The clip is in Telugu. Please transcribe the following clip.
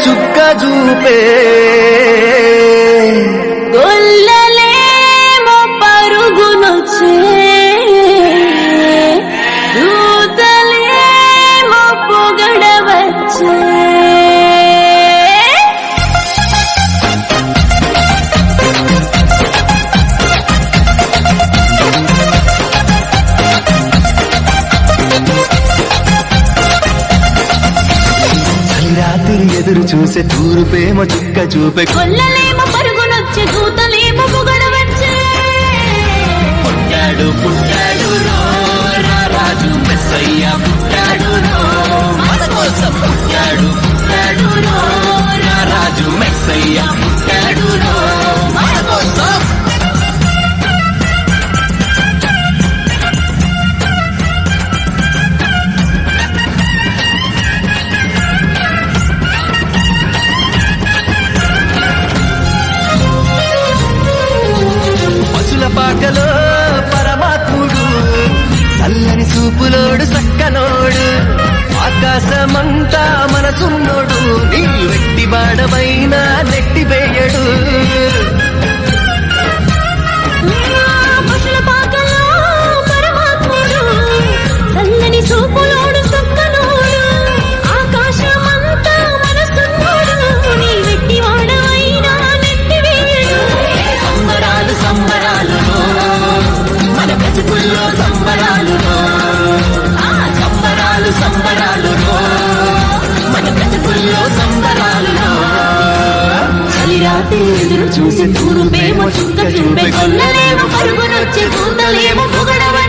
చుక్క చూపే గొల్లలేమో పరుగునొచ్చే దూతలేమో పొగడవచ్చే ఎదురు చూసే తూర్పేమో చుక్క చూపే కొల్లలేమో పరుగునొచ్చే దూతలేమో పొగడవచ్చే పుట్టాడు పుట్టాడు రాజు మెస్సయ్య పుట్టాడు మన కోసం పుట్టాడు పుట్టాడు రాజు మెస్సయ్య పుట్టాడు మన కోసం పాటలో పరమాత్ముడు చల్లని చూపులోడు సక్కనోడు ఆకాశమంతా మనసున్నోడు నీ వెట్టి బాడమైన నెట్టి వేయడు పశుల పాకలో పరమాత్ముడు చల్లని చూపులోడు సక్కనోడు ఆకాశమంతా మనసున్నోడు నీ వెట్టి వాడవైనా నెట్టి వేయడు సంబరాలు సంబరాలు మన బ్రతుకుల్లో సంబరాలు సంబరాలు సంబరాలు మన బ్రతుకుల్లో సంబరాలు చలిరాత్రి ఎదురు చూసి తూర్పేమో చుక్క చూపే కొల్లలేమో పరుగునొచ్చే దూతలేమో పొగడవచ్చే